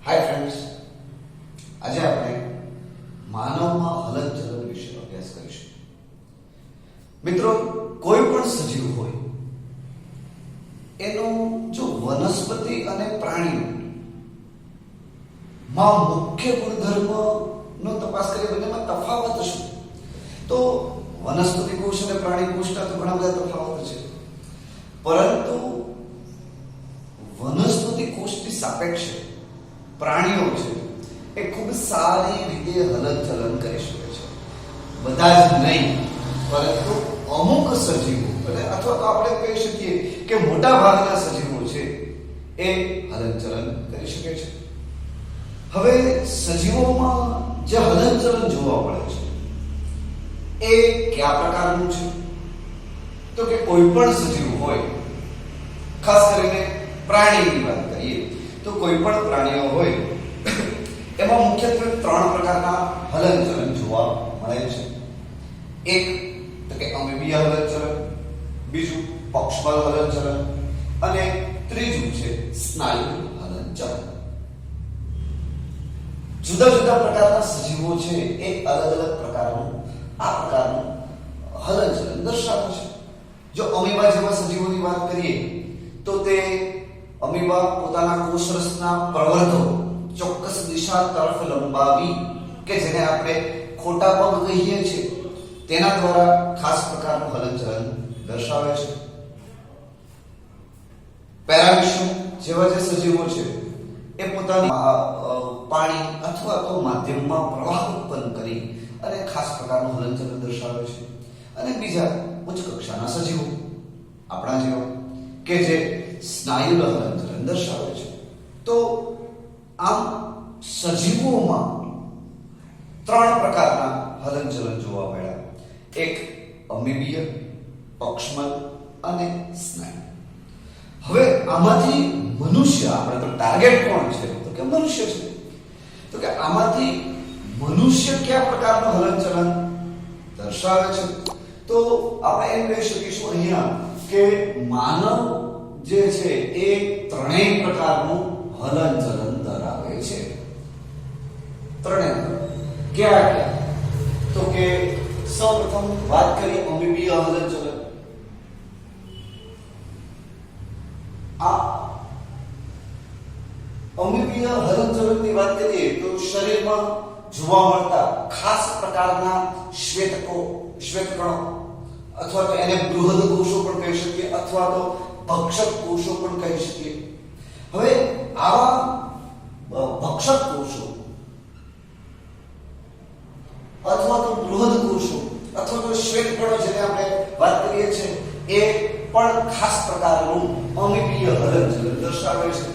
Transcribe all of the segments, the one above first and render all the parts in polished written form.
Hi friends, આજે આપણે માનવમાં હલનચલન વિશે અભ્યાસ કરીશું. મિત્રો, કોઈ પણ સજીવ હોય એનો જો વનસ્પતિ અને પ્રાણીઓ માં મુખ્ય ગુણધર્મનો તપાસ કરીએ, બંનેમાં તફાવત શું? તો વનસ્પતિ કોષ અને પ્રાણી કોષના તો ઘણા બધા તફાવત છે, પરંતુ વનસ્પતિ કોષની સાપેક્ષે પ્રાણીઓ છે એ ખૂબ સારી રીતે હલનચલન કરી શકે છે. બધા જ નહીં, પરંતુ અમુક સજીવો અથવા તો આપણે કહી શકીએ કે મોટા ભાગના સજીવો છે એ હલનચલન કરી શકે છે. હવે સજીવોમાં જે હલનચલન જોવા મળે છે એ કયા પ્રકારનું છે? તો કે કોઈ પણ સજીવ હોય, ખાસ કરીને પ્રાણીની વાત કરીએ તો કોઈ પણ પ્રાણીઓ હોય એમાં મુખ્યત્વે 3 પ્રકારના હલનચલન જોવા મળે છે. એક તો કે અમીબીય હલનચલન, બીજું પક્ષબલ હલનચલન અને ત્રીજું છે સ્નાયુ હલનચલન. જુદા જુદા પ્રકારના સજીવો છે એ અલગ અલગ પ્રકારનું હલનચલન દર્શાવે છે. જો અમીબા જેવા સજીવોની વાત કરીએ તો તે અમીબા પોતાના કોષરસના પ્રવર્ધો ચોક્કસ દિશા તરફ લંબાવી, કે જેને આપણે ખોટા પગ કહીએ છીએ, તેના દ્વારા ખાસ પ્રકારનું હલનચલન દર્શાવે છે. પેરામીશિયમ જેવા જે સજીવો છે એ પોતાની પાણી અથવા તો માધ્યમમાં પ્રવાહ ઉત્પન્ન કરી અને ખાસ પ્રકારનું હલનચલન દર્શાવે છે. અને બીજા ઉચ્ચ કક્ષાના સજીવો આપણા જેવા કે જે સ્નાયુ હલનચલન દર્શાવે છે. તો આમ સજીવોમાં 3 પ્રકારના હલનચલન જોવા મળ્યા: એક અમીબીય, પક્ષમલ અને સ્નાયુ. હવે આમાંથી મનુષ્ય, આપણે તો ટાર્ગેટ કોણ છે? તો કે મનુષ્ય છે. તો કે આમાંથી મનુષ્ય કયા પ્રકારનું હલનચલન દર્શાવે છે? તો આપણે એમ કહી શકીશું અહીંયા કે માનવ જે છે એ 3 પ્રકારનું હલનચલન ધરાવે છે. 3 ક્યાં? તો કે સૌપ્રથમ વાત કરીએ અમીબીય હલનચલન. આ અમીબીય હલનચલનની વાત કરીએ તો શરીરમાં જોવા મળતા ખાસ પ્રકારના શ્વેતકણો અથવા તો એને બૃહદ કોષો પણ કહી શકીએ અથવા તો ભક્ષક કોષો પણ કહી શકીએ. હવે આવા ભક્ષક કોષો અથવા તો બૃહદ કોષો અથવા તો શ્વેતકણો જેને આપણે વાત કરીએ છીએ એ પણ ખાસ પ્રકારનું અમીબીય હલનચલન દર્શાવે છે.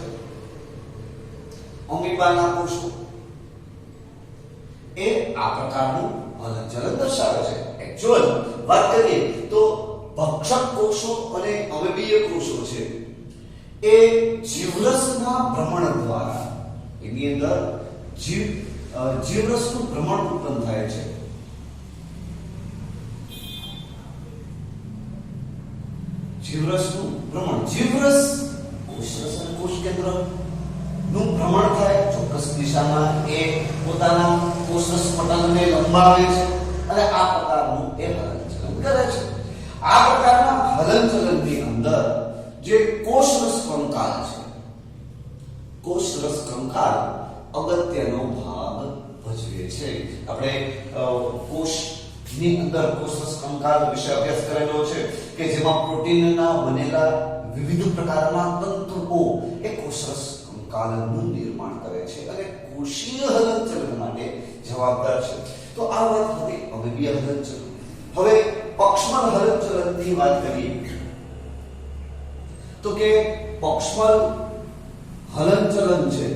અમીબાના કોષો એ આ પ્રકારનું હલનચલન દર્શાવે છે. એકચ્યુઅલ વાત કરીએ તો ભક્ષક કોષો અને અમીબીય કોષો છે એ જીવરસના ભ્રમણ દ્વારા એની અંદર જીવરસનું ભ્રમણ ઉત્પન્ન થાય છે. જીવરસનું ભ્રમણ, જીવરસ કોષરસ અને કોષ કેન્દ્ર નું ભ્રમણ થાય ચોક્કસ દિશામાં, એ પોતાના કોષરસ પટલને લંબાવે છે અને આ પ્રકારનું એ હલનચલન કરે છે. આ પ્રકારના હલનચલનની અંદર જે કોષરસ કંકાલ છે, કોષરસ કંકાલ અગત્યનો ભાગ ભજવે છે. આપણે કોષની અંદર કોષરસ કંકાલ વિશે અભ્યાસ કરેલો છે કે જેમાં પ્રોટીનના બનેલા વિવિધ પ્રકારના તંતુઓ એ કોષરસ કંકાલનું નિર્માણ કરે છે અને કોષીય હલનચલન માટે જવાબદાર છે. તો આ વાત હતી અમીબીય હલનચલન. હવે પક્ષમલ હલનચલનની વાત કરીએ તો કે પક્ષમલ હલનચલન છે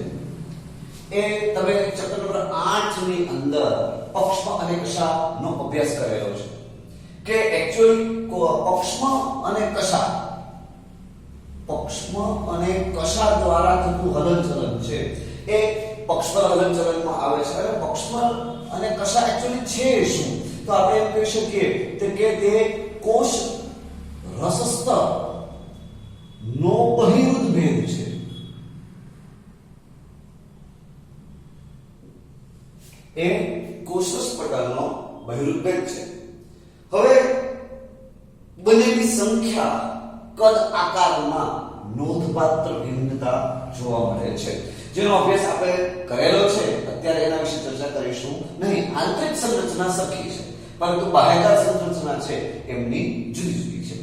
એ તમે ચેપ્ટર નંબર 8 ની અંદર પક્ષમ અને કશાનો અભ્યાસ કરેલો છે કે એકચ્યુઅલી પક્ષમ અને કશા દ્વારા થતું હલનચલન છે એ પક્ષમલ હલનચલનમાં આવે છે. અને પક્ષમલ અને કશા એકચ્યુઅલી છે શું? તો આપણે એમ કહી શકીએ કે તે કોષ રસસ્તર નો બહિર્મુખ ભેદ છે. એ કોષરસ પ્રકારનો બહિરુદ્વેગ છે. હવે બંનેની સંખ્યા કદ આકારમાં નોંધપાત્ર ભિન્નતા જોવા મળે છે, જેનો અભ્યાસ આપણે કરેલો છે. અત્યારે એના વિશે ચર્ચા કરીશું નહીં. આંતરિક સંરચના સરખી છે, પરંતુ બાહ્યકાર સંરચના છે એમની જુદી જુદી છે.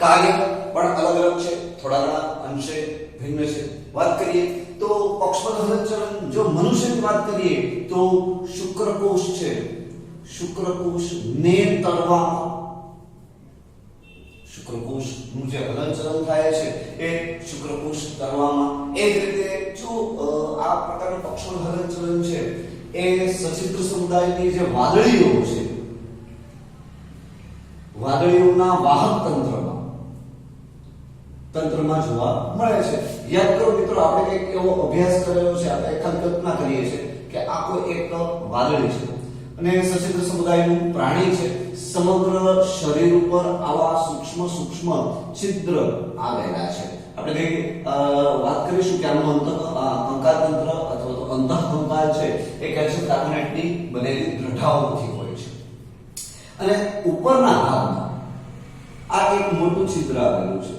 કાર્ય પણ અલગ અલગ છે, થોડા ઘણા અંશે ભિન્ન છે. વાત કરીએ તો પક્ષપદ હલનચલન, જો મનુષ્યની વાત કરીએ તો શુક્રકોષ છે, શુક્રકોષ ને તળવામાં શુક્રકોષનું જે હલનચલન થાય છે એ શુક્રકોષ તળવામાં. એ જ રીતે જો આ પ્રકારનું પક્ષપદ હલનચલન છે એ સચિત્ર સમુદાયની જે વાદળીઓ છે, વાદળીઓના વાહક તંત્રમાં જોવા મળે છે. યાદ કરો મિત્રો, આપણે એક એવો અભ્યાસ કરેલો છે, આપણે ખાલી કલ્પના કરીએ છીએ કે આ કોઈ એક વાદળી છે અને સચિત્ર સમુદાયનું પ્રાણી છે. સમગ્ર શરીર ઉપર આવા સૂક્ષ્મ છિદ્ર આવેલા છે. આપણે વાત કરીશું કે આનું કંકાલ તંત્ર અથવા તો અંતઃકંકાલ છે એ કેલ્શિયમ કાર્બોનેટની બનેલી દ્રઢાઓથી હોય છે. અને ઉપરના ભાગમાં આ એક મોટું છિદ્ર આવેલું છે.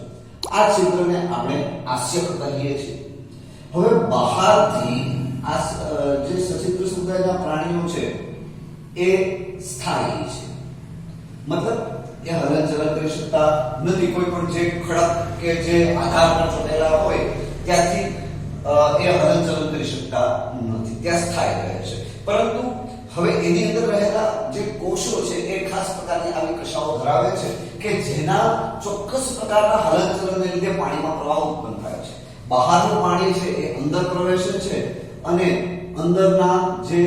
આ છિદ્રને આપણે આસ્યક કહીએ છીએ. હવે બહારથી આ જે સચિત્ર સમુદાયના પ્રાણીઓ છે એ સ્થાયી છે, મતલબ એ હલનચલન કરી શકતા નથી. કોઈ પણ જે ખડક કે જે આધાર પર ચોટેલા હોય ત્યાંથી એ હલનચલન કરી શકતા નથી, ત્યાં સ્થાયી રહે છે. પરંતુ હવે એની અંદર રહેલા જે કોષો છે એ ખાસ પ્રકારની આવી કશાઓ ધરાવે છે કે જેના ચોક્કસ પ્રકારના હલનચલનને લીધે પાણીમાં પ્રવાહ ઉત્પન્ન થાય છે. બહારનું પાણી છે એ અંદર પ્રવેશે છે અને અંદરના જે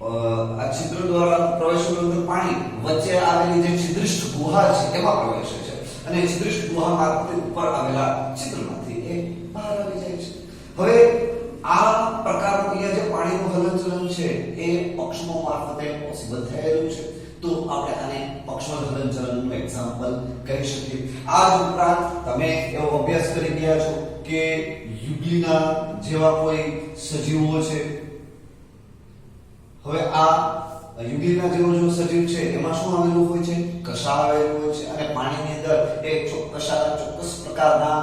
આ છિદ્ર દ્વારા પ્રવેશેલું પાણી વચ્ચે આવેલી જે છિદ્રિષ્ઠ ગુહા છે એમાં પ્રવેશે છે અને છિદ્રિષ્ઠ ગુહા મારફતે ઉપર આવેલા છિદ્રમાંથી એ બહાર આવી જાય છે. હવે આ પ્રકારનું અહીંયા જે પાણીનું હલનચલન છે એ પક્ષમો મારફતે પોસિબલ થયેલું છે. તો આપણે આને પક્ષમદ હલનચલનનું એક્ઝામ્પલ કહી શકીએ. આ જ ઉપરાંત તમે એવો અભ્યાસ કરી ગયા છો કે યુગ્લિના જેવા કોઈ સજીવો છે. હવે આ યુગ્લિના જેવો જો સજીવ છે એમાં શું આવેલું હોય છે? કશાળ આવેલું હોય છે અને પાણીની અંદર એક ચોક્કસ પ્રકારના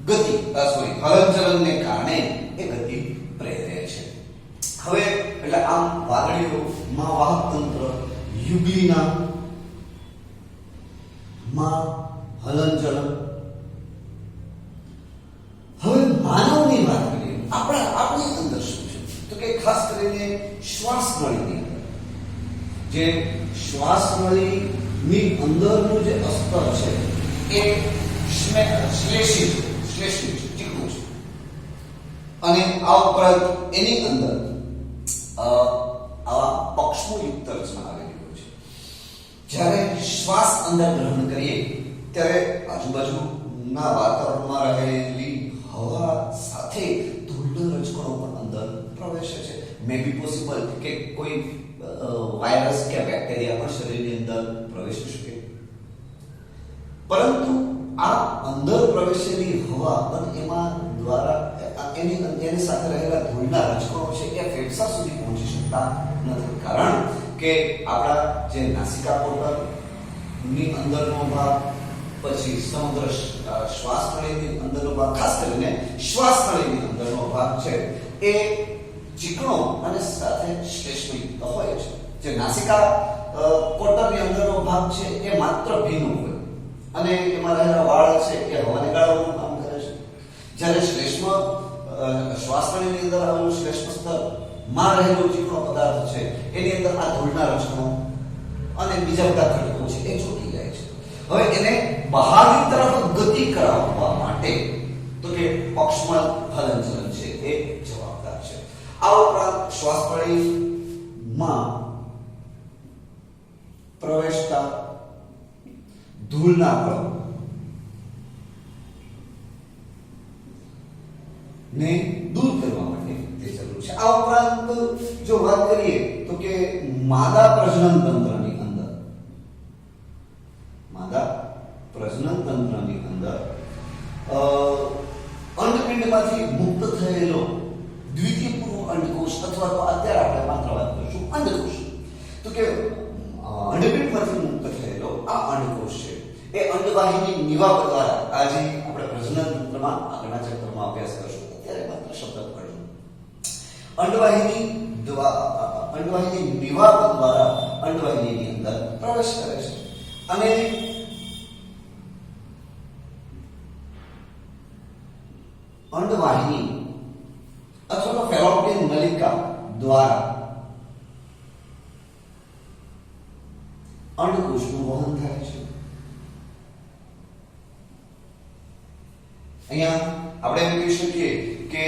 હલનચલનને કારણે એ ગતિ પ્રેરે છે. હવે એટલે આમ વાદળીઓમાં વાહક તંત્ર, યુગ્લિના માં હલનચલન. હવે માનવની વાત કરીએ, આપણી અંદર શું છે તો કે ખાસ કરીને શ્વાસ નળીની અંદર, જે શ્વાસ નળીની અંદરનું જે અસ્તર છે એ શ્લેષી ચીકણું છે અને આ ઉપરાંત એની અંદર આવા પક્ષમોયુક્ત રચના આવેલી હોય છે. જ્યારે શ્વાસ અંદર ગ્રહણ કરીએ ત્યારે આજુબાજુના વાતાવરણમાં રહેલી હવા સાથે ધૂળના રજકણો પણ અંદર પ્રવેશે છે. મે બી પોસિબલ કે કોઈ વાયરસ કે બેક્ટેરિયા પણ શરીરની અંદર પ્રવેશી શકે. પરંતુ આ અંદર પ્રવેશેલી હવા અને એમાં દ્વારા એની સાથે રહેલા ધૂળના રજકણો છે એ ફેફસા સુધી પહોંચી શકતા નથી. કારણ કે આપણા જે નાસિકા કોટરની અંદરનો ભાગ, પછી સમગ્ર શ્વાસ નળીની અંદરનો ભાગ, ખાસ કરીને શ્વાસ નળીની અંદરનો ભાગ છે એ ચીકણો અને સાથે શ્લેષ્મયુક્ત હોય છે. જે નાસિકા કોટરની અંદરનો ભાગ છે એ માત્ર ભીનું હોય અને એમાં રહેલા વાળ છે એ હવાને ગાળવાનું કામ કરે છે. જ્યારે શ્વાસ નળીની અંદર આવેલું શ્લેષ્મ સ્તર માં રહેલો ચીકણો પદાર્થ છે એની અંદર આ ધૂળના રજકણો અને બીજા બધા ઘટકો છે એ ચોટી જાય છે. હવે એને બહારની તરફ ગતિ કરાવવા માટે તો કે પક્ષમદ હલનચલન છે એ જવાબદાર છે. આ ઉપરાંત શ્વાસ નળીમાં પ્રવેશતા ધૂળના કણો ને દૂર કરવા માટે તે જરૂર છે. આ ઉપરાંત જો વાત કરીએ તો કે માદા પ્રજનન તંત્રની અંદર અંડપિંડમાંથી મુક્ત થયેલો દ્વિતીય પૂર્વ અંડકોષ અથવા તો અત્યારે આપણે માત્ર વાત કરીશું અંડકોષ. તો કે અંડપીંડમાંથી મુક્ત થયેલો આ અંડકોષ છે એ અંડવાહિની નિવાપ દ્વારા આજે આપણે પ્રજનન તંત્રમાં આગળના ચેપ્ટરમાં અભ્યાસ કરશું. અત્યારે માત્ર શબ્દ પડ્યો અંડવાહિની નિવાપ દ્વારા અંડવાહિનીની અંદર પ્રવેશ કરે છે અને અંડવાહિની અથવા તો ફેલોપિયન નલિકા દ્વારા અંડકોષનું વહન થાય છે. અહીંયા આપણે એમ કહી શકીએ કે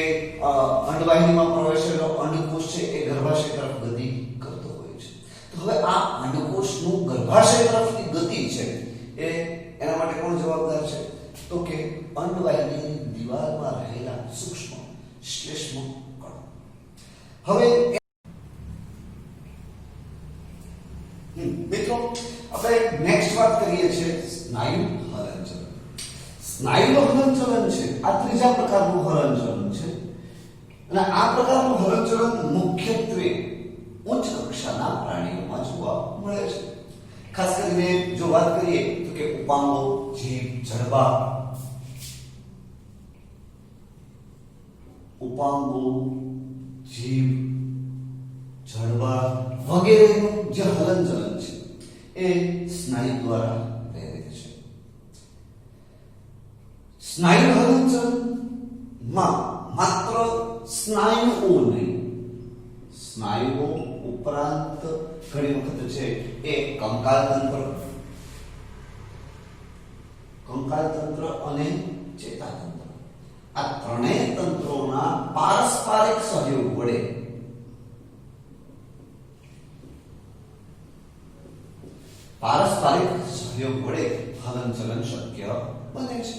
અંડવાહિનીમાં પ્રવેશેલો અંડકોષ છે એ ગર્ભાશય તરફ ગતિ કરતો હોય છે. તો હવે આ અંડકોષનું ગર્ભાશય તરફની ગતિ છે એ એના માટે કોણ જવાબદાર છે? તો કે અંડવાહિનીની દિવાલમાં રહેલા સૂક્ષ્મ શ્લેષ્મ કણો. હવે મિત્રો આપણે નેક્સ્ટ વાત કરીએ છીએ સ્નાયુ હલનચલન. સ્નાયુ હલનચલન છે આ ત્રીજા પ્રકારનું હલનચલન છે અને આ પ્રકારનું હલનચલન મુખ્યત્વે ઉચ્ચ કક્ષાના પ્રાણીઓમાં જોવા મળે છે. ખાસ કરીને જો વાત કરીએ તો કે ઉપાંગો, જીભ, જડબા, વગેરેનું જે હલનચલન છે એ સ્નાયુ દ્વારા પ્રેરિત છે. સ્નાયુ હલનચલનમાં માત્ર સ્નાયુઓ નહીં, સ્નાયુઓ ઉપરાંત ઘણી વખત છે એ કંકાલ તંત્ર અને ચેતાતંત્ર આ ત્રણેય તંત્રોના પારસ્પરિક સહયોગ વડે હલનચલન શક્ય બને છે.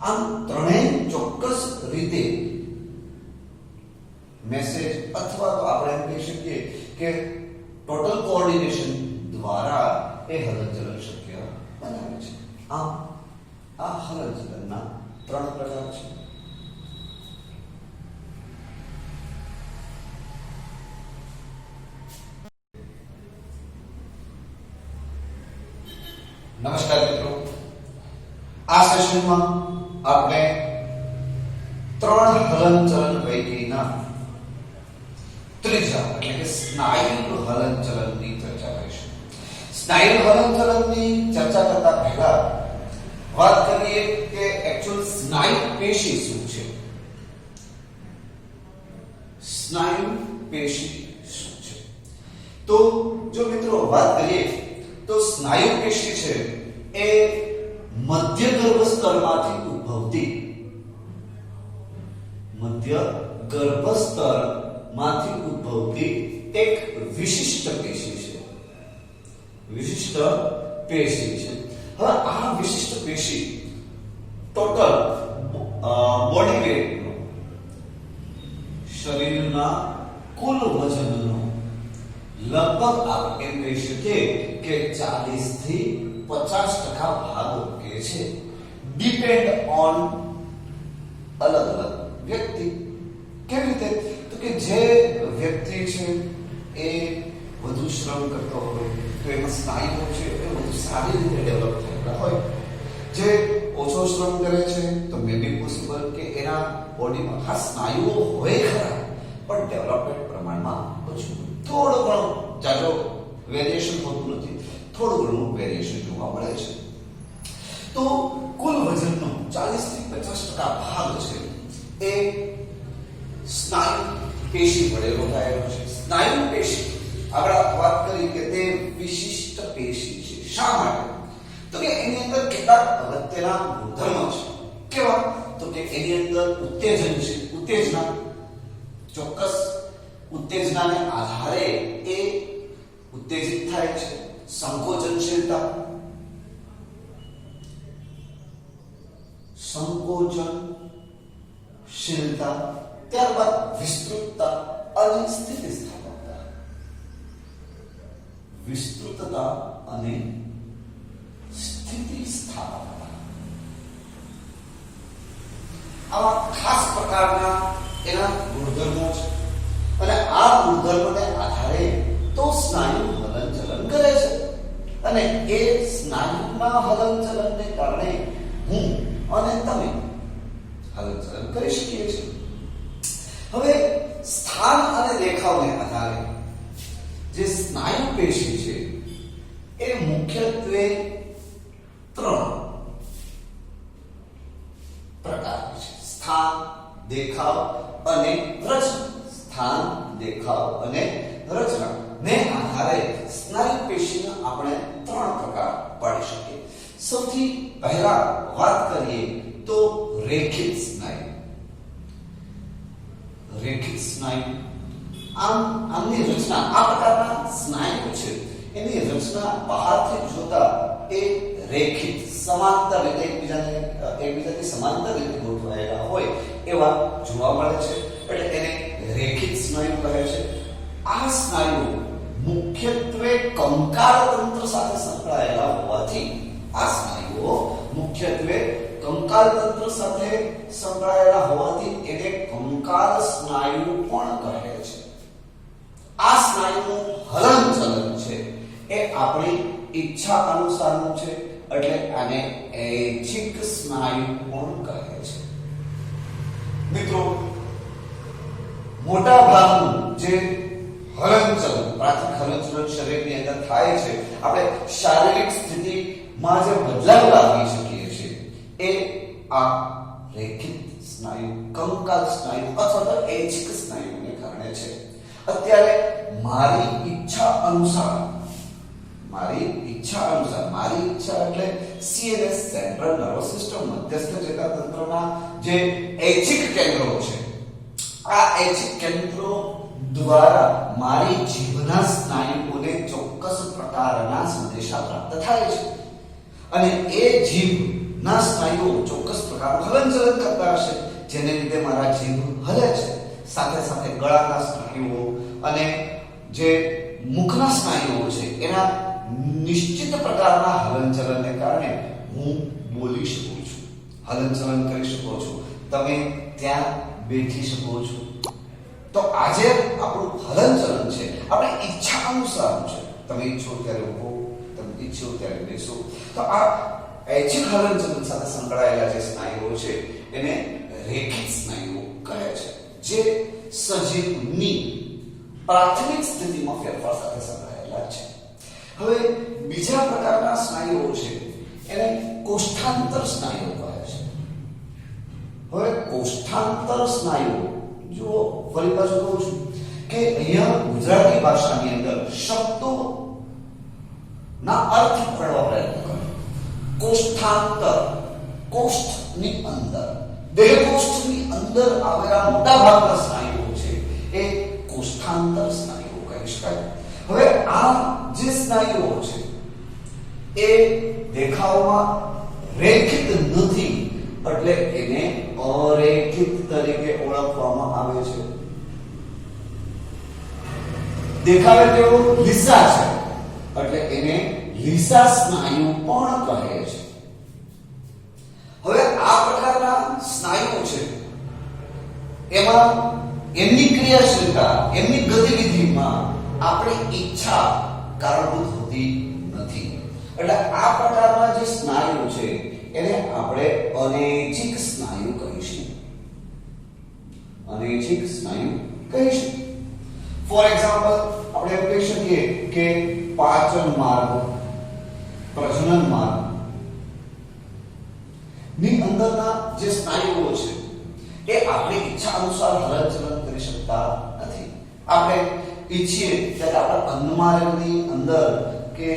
આમ ત્રણેય ચોક્કસ રીતે મેસેજ અથવા તો આપણે એમ કહી શકીએ કે ટોટલ કોઓર્ડિનેશન દ્વારા એ હલનચલન શક્ય બનાવે છે. આમ આ હલનચલનના ત્રણ પ્રકાર છે. નમસ્કાર મિત્રો, આ સેશનમાં આપણે ત્રણ હલનચલન પૈકીના ત્રીજા એટલે કે સ્નાયુ હલનચલનની ચર્ચા કરીશું. સ્નાયુ હલનચલનની ચર્ચા કરતા પહેલા વાત કરીએ કે એક્ચ્યુઅલ સ્નાયુ પેશી શું છે. સ્નાયુ પેશી શું છે? તો જો મિત્રો વાત કરીએ તો સ્નાયુ પેશી છે એ મધ્ય ગર્ભસ્તરમાંથી ઉદ્ભવતી એક વિશિષ્ટ પેશી છે. હવે આ વિશિષ્ટ પેશી ટોટલ બોડી વેટ શરીરના કુલ વજનનો લગભગ આપણે એમ કહી શકીએ કે 40 થી 50% ભાગ કે છે ડિપેન્ડ ઓન અલગ અલગ વ્યક્તિ. કેવી રીતે? તો કે જે વ્યક્તિ છે એ વધુ શ્રમ કરતો હોય તો એમાં સ્નાયુઓ છે એ વધુ સારી રીતે ડેવલપ થયેલા હોય. જે ઓછો શ્રમ કરે છે તો મે બી પોસિબલ કે એના બોડીમાં ખાસ સ્નાયુઓ હોય ખરા પણ ડેવલપમેન્ટ પ્રમાણમાં ઓછું, થોડો ઘણો જાજો વેરિએશન હોતું નથી, થોડું ઘણું વેરિએશન જોવા મળે છે. તો કુલ વજનનો 40 થી 50% ભાગ છે એ સ્નાયુ પેશી વડે થયેલો છે. સ્નાયુ પેશી આપણે વાત કરી કે તે વિશિષ્ટ પેશી છે. શા માટે? તો કે એની અંદર કેટલાક અગત્યના ગુણધર્મો છે. કેવા? તો કે એની અંદર ઉત્તેજન છે, ઉત્તેજના, ચોક્કસ ઉત્તેજનાને આધારે એ ઉત્તેજિત થાય છે. સંકોચનશીલતા, ત્યારબાદ વિસ્તૃતતા અને સ્થિતિસ્થાપકતા. આવા ખાસ પ્રકારના એના ગુણધર્મો છે અને આ ગુણધર્મને આધારે તો સ્નાયુ હલનચલન કરે છે અને એ સ્નાયુના હલનચલનને કારણે હું અને તમે હલનચલન કરી શકીએ છીએ. હવે સ્થાન અને દેખાવને આધારે જે સ્નાયુ પેશી છે એ મુખ્યત્વે 3 પ્રકારની છે: સ્થાન, દેખાવ અને રચના. સ્થાન, દેખાવ અને રચના ને આધારે સ્નાયુ પેશીના આપણે 3 પ્રકાર પાડી શકીએ. સૌથી પહેલા વાત કરીએ તો રેખિત સ્નાયુ. રેખિત સ્નાયુ આમની રચના, આ પ્રકારના સ્નાયુ છે એની રચના બહારથી જોતા એ રેખિત, સમાંતર રીતે એકબીજાથી સમાંતર રીતે ગોઠવાયેલા હોય એવા જોવા મળે છે, એટલે એને રેખિત સ્નાયુ કહે છે. આ સ્નાયુ મુખ્યત્વે કંકાળ તંત્ર સાથે સંકળાયેલા હોવાથી આ સ્નાયુઓ મુખ્યત્વે કંકાળ તંત્ર સાથે સંકળાયેલા હોવાથી એને કંકાળ સ્નાયુ પણ કહે છે. આ સ્નાયુનું હલનચલન છે એ આપણી ઈચ્છા અનુસારનું છે, એટલે આને ઐચ્છિક સ્નાયુ પણ કહે છે. મિત્રો, મોટા ભાગનું જે હલનચલન, પ્રાથમિક હલનચલન શરીરની અંદર થાય છે, આપણે શારીરિક સ્થિતિમાં જે બદલાવ લાવી શકીએ છીએ એ આ રેખિત સ્નાયુ, કંકાલ સ્નાયુ અથવા તો ઐચ્છિક સ્નાયુને કારણે છે. અત્યારે મારી ઈચ્છા અનુસાર, મારી ઈચ્છા એટલે CNS, સેન્ટ્રલ નર્વસ સિસ્ટમ, મધ્યસ્થ ચેતાતંત્રના જે ઐચ્છિક કેન્દ્રો છે, આ ઐચ્છિક કેન્દ્રો દ્વારા મારી જીભના સ્નાયુઓને ચોક્કસ પ્રકારના સંદેશા પ્રાપ્ત થાય છે અને એ જીભના સ્નાયુઓ ચોક્કસ પ્રકારનું હલનચલન કરતા હશે, જેને લીધે મારા જીભ હલે છે. સાથે સાથે ગળાના સ્નાયુઓ અને જે મુખના સ્નાયુઓ છે એના નિશ્ચિત પ્રકારના હલનચલનને કારણે હું બોલી શકું છું, હલનચલન કરી શકું છું, તમે ત્યાં બેઠી શકો છો. તો આજે આપણું હલનચલન છે આપણે ઈચ્છા અનુસારનું છે. તમે ઈચ્છો ત્યારે ઉભો, તમે ઈચ્છો ત્યારે બેસો. તો આ ઐચ્છિક હલનચલન સાથે સંકળાયેલા જે સ્નાયુઓ છે એને રેખિત સ્નાયુઓ કહે છે, જે સજીવની પ્રાથમિક સ્થિતિમાં ફેરફાર સાથે સંકળાયેલા છે. હવે બીજા પ્રકારના સ્નાયુઓ છે એને કોષ્ઠાંતર સ્નાયુઓ કહે છે. હવે કોષ્ઠાંતર સ્નાયુઓ, જો ફરી પાછું કહું છું કે અહીંયા ગુજરાતી ભાષાની અંદર શબ્દો ના અર્થ પડવા પ્રયત્ન કરો. કોષ્ઠાંતર, કોષ્ઠની અંદર, દેહકોષ્ઠની અંદર આવેલા મોટા ભાગના સ્નાયુઓ છે એ કોષ્ઠાંતર સ્નાયુઓ કહી શકાય. હવે આ જે સ્નાયુઓ છે એ દેખાવમાં રેખિત નથી, એટલે એને અરેખિત તરીકે ઓળખવામાં આવે છે. દેખાવે તેઓ લીસા છે એટલે એને લીસા સ્નાયુ પણ કહે છે. હવે આ પ્રકારના સ્નાયુઓ છે એમાં એમની ક્રિયાશીલતા, એમની ગતિવિધિમાં આપણી ઈચ્છા કારણભૂત હોતી નથી. એટલે આ પ્રકારના જે સ્નાયુ છે એને આપણે અનૈચ્છિક સ્નાયુ કહીશું. અનૈચ્છિક સ્નાયુ કહીશું. ફોર એક્ઝામ્પલ, આપણે એમ કહી શકીએ કે પાચન માર્ગ, પ્રજનન માર્ગ ની અંદરના જે સ્નાયુઓ છે એ આપણી ઈચ્છા અનુસાર હલનચલન કરી શકતા નથી. આપણે ઈચ્છીએ ત્યારે આપણા અન્નમાર્ગની અંદર કે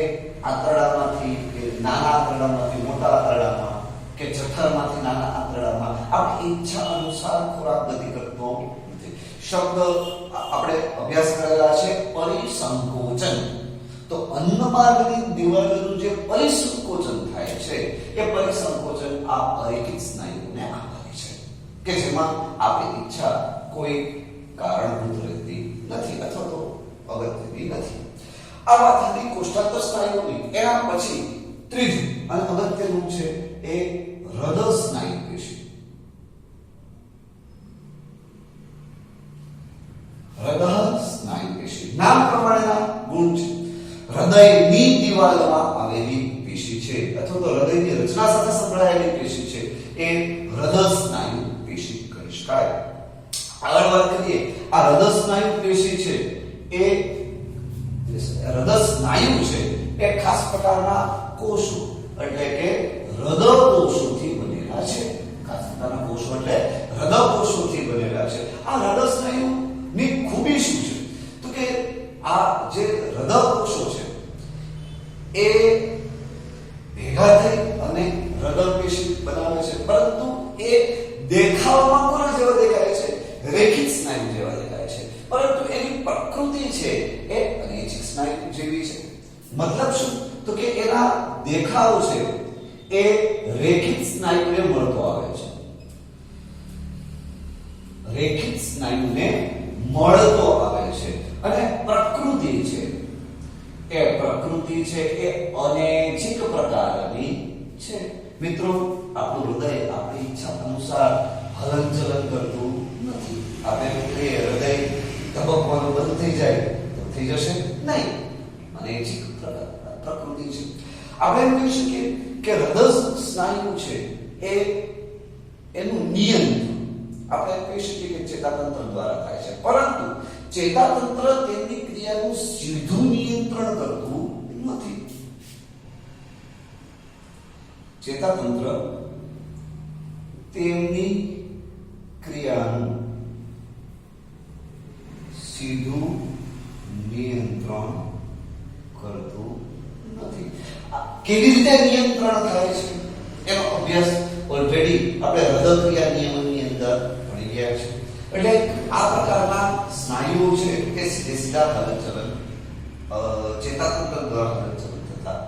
આંતરડામાંથી કે નાના આંતરડામાંથી મોટા આંતરડામાં કે જઠરમાંથી નાના આંતરડામાં આપણી ઈચ્છા અનુસાર ખોરાક ગતિ કરતો નથી. શબ્દ આપણે અભ્યાસ કરેલા છે પરિસંકોચન. તો અન્નમાર્ગની દિવાલોનું જે પરિસંકોચન થાય છે એ પરિસંકોચન આ અરેખિત સ્નાયુને આભારી છે કે જેમાં આપણી ઈચ્છા કોઈ કારણભૂત રહેતી નથી અથવા તો અગત્યની નથી. આ વાત હતી કોષ્ઠાંતર સ્નાયુઓની. એના પછી ત્રીજું અને અગત્યનું છે એ હૃદય સ્નાયુ પેશી. પેશી છે અથવા તો હૃદયની રચના સાથે સંકળાયેલી પેશી છે એ હૃદય સ્નાયુ પેશી કહી શકાય. આગળ વાત કરીએ, આ હૃદય સ્નાયુ પેશી છે એ હૃદય સ્નાયુ છે એ ખાસ પ્રકારના કોષો એટલે કે હૃદય કોષોથી બનેલા છે. ખાસ પ્રકારના કોષો એટલે હૃદય કોષોથી બનેલા છે. આ હૃદય સ્નાયુની ખૂબી શું છે તો કે આ જે હૃદય કોષો છે એ ભેગા થઈ અને હૃદય પેશી બનાવે છે, પરંતુ એ દેખાવમાં કોના જેવા દેખાય છે? રેખિત સ્નાયુ જેવા દેખાય છે, પરંતુ એની પ્રકૃતિ છે એ અનૈચ્છિક સ્નાયુ જેવી છે. મતલબ શું તો કે એના દેખાવ છે એ રેખિત સ્નાયુને મળતો આવે છે. રેખિત સ્નાયુને મળતો આવે છે અને પ્રકૃતિ છે એ અનૈચ્છિક પ્રકારની છે. મિત્રો, આપણું હૃદય આપણી ઈચ્છા અનુસાર હલનચલન કરતું નથી. આપણે કહીએ હૃદય ધબકવાનું બંધ થઈ જાય તો થઈ જશે નહીં. અનૈચ્છિક પ્રકૃતિ છે. આપણે એમ કહી શકીએ કે હૃદય સ્નાયુ છે એ એનું નિયંત્રણ આપણે કહી શકીએ કે ચેતાતંત્ર દ્વારા થાય છે, પરંતુ ચેતાતંત્ર તેની ક્રિયાનું સીધું નિયંત્રણ કરતું નથી. ચેતાતંત્ર તેમની ક્રિયાનું સીધું નિયંત્રણ કરતું નથી. કેવી રીતે નિયંત્રણ થાય છે એનો અભ્યાસ ઓલરેડી આપણે હૃદય ક્રિયા નિયમનની અંદર ભણી ગયા છે. એટલે આ પ્રકારના સ્નાયુઓ છે તે સીધે સીધા હલનચલન ચેતાતંત્ર દ્વારા હલનચલન થતા